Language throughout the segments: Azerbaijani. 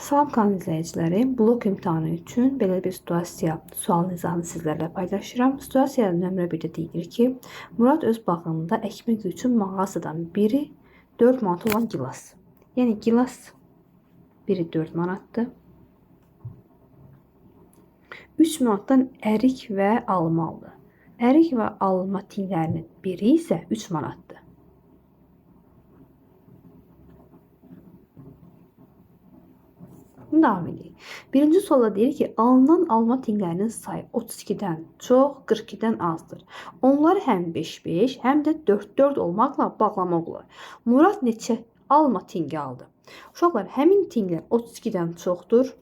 Salam kanal izləyiciləri, blok imtahanı üçün belə bir situasiya sual izahını sizlərlə paylaşıram. Situasiya nömrə 1-də deyilir ki, Murad öz bağında əkmək üçün mağazadan biri 4 manat olan gilas. Yəni gilas biri 4 manatdır. 3 manatdan ərik və alma aldı. Ərik və alma tinlərinin biri isə 3 manatdır. Davam edək. Birinci sualda deyir ki, alınan alma tinlərinin sayı 32-dən çox, 42-dən azdır. Onları həm 5-5, həm də 4-4 olmaqla bağlamaq olar. Murad neçə alma tingi aldı? Uşaqlar, həmin tinglər 32-dən çoxdur,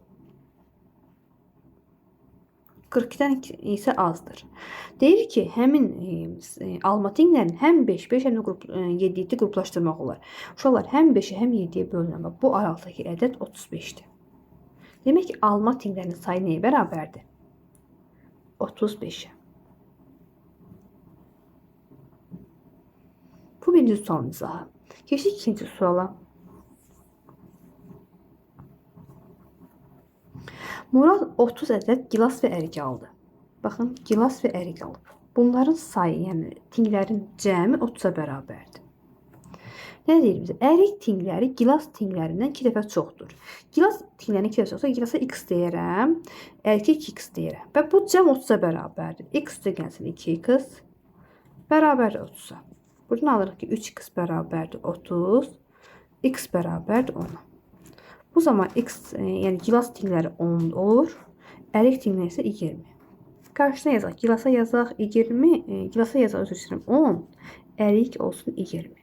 42-dən isə azdır. Deyir ki, həmin alma tinglərin həm 5-5, həm də 7-7 qruplaşdırmaq olar. Uşaqlar, həm 5-ə, həm 7-yə bölünür. Bu araqdakı ədəd 35-dir. Demək ki, alma tinglərinin sayı nəyə bərabərdir? 35-ə. Bu birinci sualın izahı. Keçdik ikinci suala. Murad 30 ədəd gilas və ərik aldı. Baxın, gilas və ərik alıb. Bunların sayı, yəni tinglərin cəmi 30-a bərabərdir. Nə deyir bizə? Ərik tingləri gilas tinglərindən 2 dəfə çoxdur. Gilas tinglərindən 2 dəfə çoxsa gilasa x deyirəm, ərikə 2x deyirəm. Və bu cəm 30-a bərabərdir. X də gəlsin 2x bərabərdir 30-a. Buradan alırıq ki, 3x bərabərdir 30, x bərabərdir 10. Bu zaman x, yəni gilas tingləri 10 olur, ərik tingləri isə 20. Qarşısına yazaq, gilasa yazaq 20, gilasa yazaq, özür istəyirəm 10, ərik olsun 20.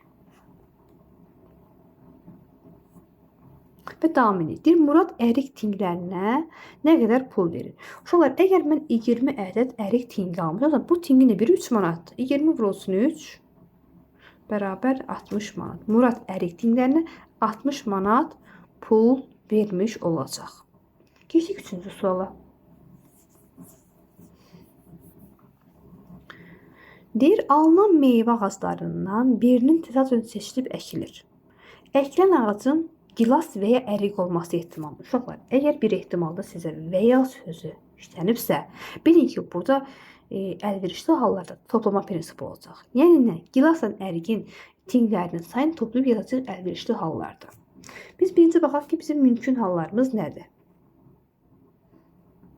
Və davam edir. Deyir, Murad ərik tinglərinə nə qədər pul verir? Uşaqlar, əgər mən 20 ədəd ərik tingi almışam, bu tingin də biri 3 manatdır. 20 vurulsun 3 bərabər 60 manat. Murad ərik tinglərinə 60 manat pul vermiş olacaq. Keçdik 3-cü suala. Deyir, alınan meyvə ağaclarından birinin təsadüfən seçilib əkilir. Əkilən ağacın gilas və ya ərik olması ehtimalı. Uşaqlar, əgər bir ehtimalda sizə və ya sözü işlənibsə, bilin ki, burada əlverişli hallarda toplama prinsipi olacaq. Yəni nə? Gilasla ərikin tinglərinin sayını toplayıb yazacaq əlverişli hallarda. Biz birinci baxaq ki, bizim mümkün hallarımız nədir?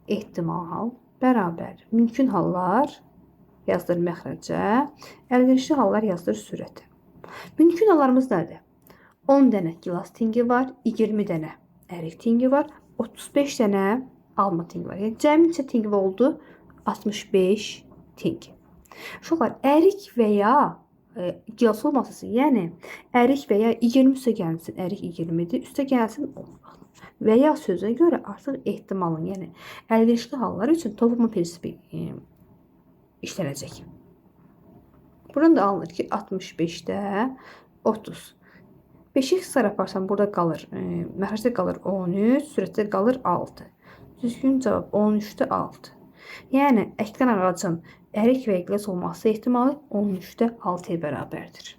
Ehtimal bərabər. Mümkün hallar yazdır məxrəcə, əlverişli hallar yazdır sürətə. Mümkün hallarımız nədir? 10 dənə gilas tingi var, 20 dənə ərik tingi var, 35 dənə alma tingi var. Yəni, cəmi neçə tingi oldu? 65 tingi. Uşaqlar, ərik və ya gilas olması, yəni ərik və ya 20 üstə gəlsin, ərik 20-dir, üstə gəlsin 10. Və ya sözə görə artıq ehtimalın, yəni əlverişli hallar üçün toplama prinsipi işlənəcək. Buradan da alınır ki, 65-də 30. 5-i xisar yaparsan, burada qalır, məxrəcdə qalır 13, sürətdə qalır 6. Düzgün cavab 13-də 6. Yəni, əkilən ağacın ərik və gilas olması ehtimalı 13-də 6-ya bərabərdir.